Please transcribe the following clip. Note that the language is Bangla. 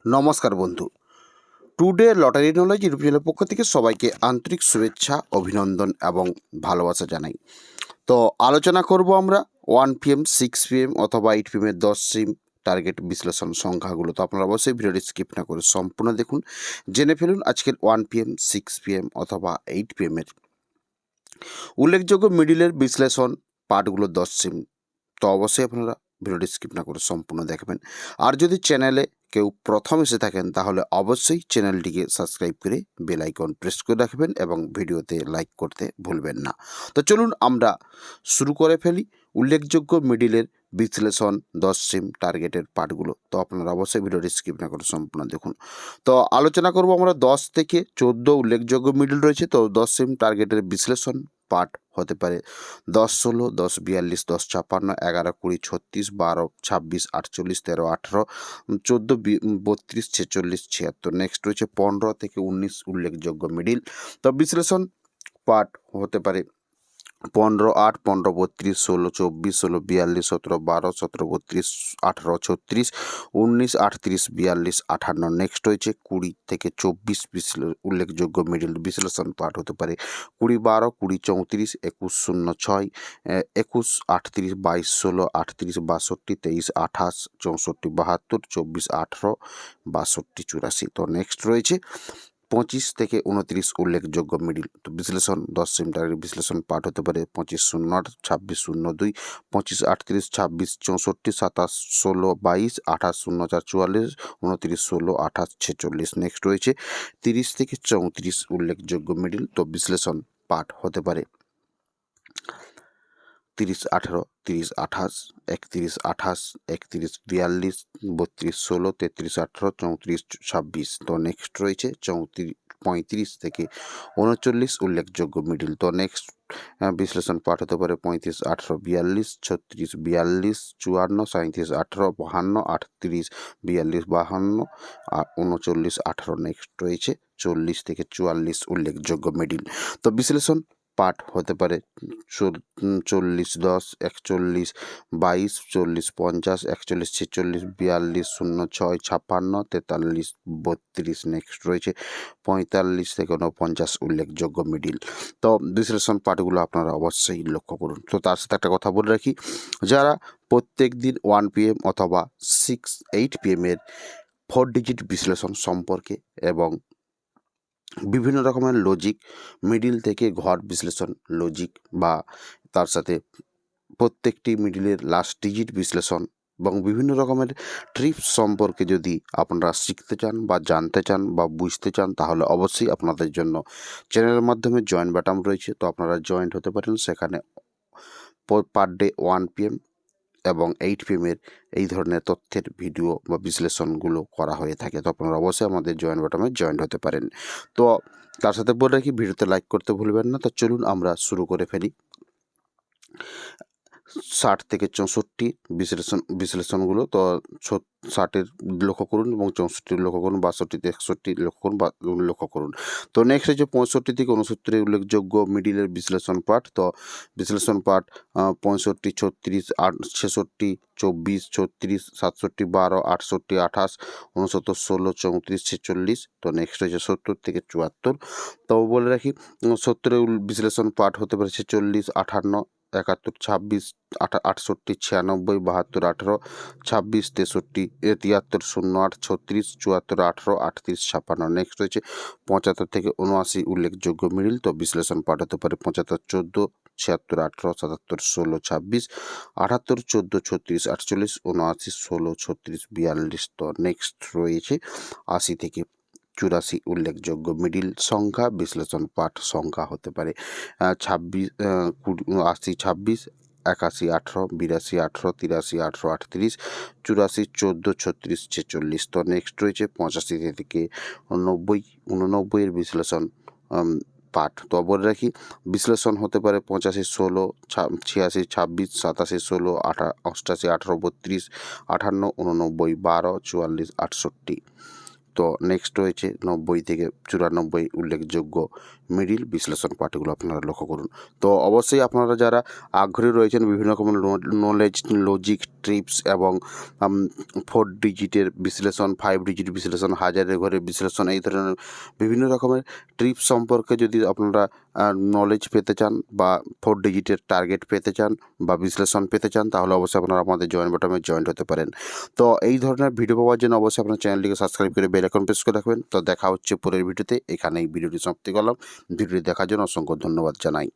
নমস্কার বন্ধু, টুডে লটারি নলেজ ইউটিউব চ্যানেলের পক্ষ থেকে সবাইকে আন্তরিক শুভেচ্ছা, অভিনন্দন এবং ভালোবাসা জানাই। তো আলোচনা করব আমরা 1 PM, 6 PM অথবা 8 PM-এর 10 সিম টার্গেট বিশ্লেষণ সংখ্যাগুলো। তো আপনারা অবশ্যই ভিডিওটি স্কিপ না করে সম্পূর্ণ দেখুন, জেনে ফেলুন আজকের 1 PM, 6 PM অথবা 8 PM-এর উল্লেখযোগ্য মিডিলের বিশ্লেষণ পার্টগুলো 10 সিম। তো অবশ্যই আপনারা ভিডিওটি স্কিপ না করে সম্পূর্ণ দেখবেন। আর যদি চ্যানেলে কেউ প্রথম এসে থাকেন তাহলে অবশ্যই চ্যানেলটিকে সাবস্ক্রাইব করে বেল আইকন প্রেস করে রাখবেন এবং ভিডিওতে লাইক করতে ভুলবেন না। তো চলুন আমরা শুরু করে ফেলি উল্লেখযোগ্য মিডিলের বিশ্লেষণ 10 সিম টার্গেটের পার্টগুলো। তো আপনারা অবশ্যই ভিডিওটি স্কিপ না করে সম্পূর্ণ দেখুন। তো আলোচনা করব আমরা 10 থেকে 14 উল্লেখযোগ্য মিডিল রয়েছে। তো 10 সিম টার্গেটের বিশ্লেষণ পার্ট হতে পারে 10, 16, 10, 42, 10, 56, 11, 20, 36, 12, 26, 48, 13, 18, 14, 32, 46, 76। নেক্সট রয়েছে 15 থেকে 19 উল্লেখযোগ্য মিডিল। তো বিশ্লেষণ পার্ট হতে পারে 15, 8, 15, 32, 16, 24, 16, 42, 17, 12, 17, 32, 18, 36, 19, 38, 42, 58। নেক্সট রয়েছে 20 থেকে 24 উল্লেখযোগ্য মিডিল বিশ্লেষণ পার্ট হতে পারে 20, 12, 20, 34, 21, 06, 21, 38, 22, 16, 38, 62, 23, 28, 64, 72, 24, 18, 62, 84। তো নেক্সট রয়েছে 25 থেকে 29 উল্লেখযোগ্য মিডিল। তো বিশ্লেষণ 10 সিম টার্গেট বিশ্লেষণ পার্ট হতে পারে 25, 08, 26, 02, 25, 38, 26, 64, 27, 16, 22, 28, 04, 44, 29, 16, 28, 46। নেক্সট রয়েছে 30 থেকে 34 উল্লেখযোগ্য মিডিল। তো বিশ্লেষণ পার্ট হতে পারে 30, 18, 30, 28, 31, 28, 31, 42, 32, 16, 33, 18, 34, 26। তো নেক্সট রয়েছে 35 থেকে 39 উল্লেখযোগ্য মিডিল। তো নেক্সট বিশ্লেষণ পার্ট হতে পারে 35, 18, 42, 36, 42, 54, 37, 18, 52, 38, 42, 52, 39, 18। নেক্সট রয়েছে 40 থেকে 44 উল্লেখযোগ্য মিডিল। তো বিশ্লেষণ পার্ট হতে পারে 40, 10, 41, 22, 40, 50, 41, 46, 42, 06, 56, 43, 32। নেক্সট রয়েছে 45 থেকে 49 উল্লেখযোগ্য মিডিল। তো বিশ্লেষণ পার্টগুলো আপনারা অবশ্যই লক্ষ্য করুন। তো তার সাথে একটা কথা বলে রাখি, যারা প্রত্যেক দিন 1 PM অথবা 8 PM-এর 4 ডিজিট বিশ্লেষণ সম্পর্কে এবং বিভিন্ন রকমের লজিক, মিডিল থেকে ঘর বিশ্লেষণ লজিক বা তার সাথে প্রত্যেকটি মিডিলের লাস্ট ডিজিট বিশ্লেষণ এবং বিভিন্ন রকমের ট্রিপস সম্পর্কে যদি আপনারা শিখতে চান বা জানতে চান বা বুঝতে চান তাহলে অবশ্যই আপনাদের জন্য চ্যানেলের মাধ্যমে জয়েন বাটন রয়েছে। তো আপনারা জয়েন্ট হতে পারেন। সেখানে পার ডে 1 PM এবং 8 PM-এর এই ধরনের তথ্যের ভিডিও বা বিশ্লেষণগুলো করা হয়ে থাকে। তো আপনারা অবশ্যই আমাদের জয়েন বাটনে জয়েন হতে পারেন। তো তার সাথে বলে রাখি, ভিডিওতে লাইক করতে ভুলবেন না। তো চলুন আমরা শুরু করে ফেলি 60 থেকে 64 বিশ্লেষণগুলো। তো 60-এর লক্ষ্য করুন এবং 64 লক্ষ্য করুন, 62, 63 লক্ষ্য করুন বা লক্ষ্য করুন। তো নেক্সট হচ্ছে 65 থেকে 69 উল্লেখযোগ্য মিডিলের বিশ্লেষণ পার্ট। তো বিশ্লেষণ পার্ট 65, 36, 66, 24, 36, 67, 12, 68, 28, 69, 16, 34, 46। তো নেক্সট হচ্ছে 70 থেকে 74। তো বলে রাখি 70-এর বিশ্লেষণ পার্ট হতে পারে 46, 58, 71, 26, 68, 96, 72, 18, 26, 63, 73, 08, 36, 74, 18, 38, 56। নেক্সট রয়েছে 75 থেকে 79 উল্লেখযোগ্য মিডিল। তো বিশ্লেষণ পার্ট হতে পারে 75, 14, 76, 18, 77, 16, 26, 78, 14, 36, 48, 79, 16, 36, 42। তো নেক্সট রয়েছে 80 থেকে 84 উল্লেখযোগ্য মিডিল সংখ্যা বিশ্লেষণ পাঠ সংখ্যা হতে পারে 26, 80, 26, 81, 18, 82, 18, 83, 18, 38, 84, 14, 36, 46। তো নেক্সট রয়েছে 85 থেকে 89 বিশ্লেষণ পাঠ। তো বলে রাখি বিশ্লেষণ হতে পারে 85, 16, 86, 26, 87, 16, 88, 18, 32, 58, 89, 12, 44, 68। তো নেক্সট রয়েছে 90 থেকে 94 উল্লেখযোগ্য মিডিল বিশ্লেষণ পাঠগুলো আপনারা লক্ষ্য করুন। তো অবশ্যই আপনারা যারা আগ্রহী রয়েছেন বিভিন্ন রকমের নলেজ, লজিক, ট্রিপস এবং 4 ডিজিটের বিশ্লেষণ, 5 ডিজিট বিশ্লেষণ, হাজারের ঘরের বিশ্লেষণ, এই ধরনের বিভিন্ন রকমের ট্রিপস সম্পর্কে যদি আপনারা নলেজ পেতে চান বা 4 ডিজিটের টার্গেট পেতে চান বা বিশ্লেষণ পেতে চান, তাহলে অবশ্যই আপনারা আমাদের জয়েন বাটনে জয়েন্ট হতে পারেন। তো এই ধরনের ভিডিও পাওয়ার জন্য অবশ্যই আপনার চ্যানেলটিকে সাবস্ক্রাইব করে বেল আইকন প্রেস করে রাখবেন। তো দেখা হচ্ছে পরের ভিডিওতে। এখানেই ভিডিওটি সমাপ্তি করলাম। ভিডিওটি দেখার জন্য অসংখ্য ধন্যবাদ জানাই।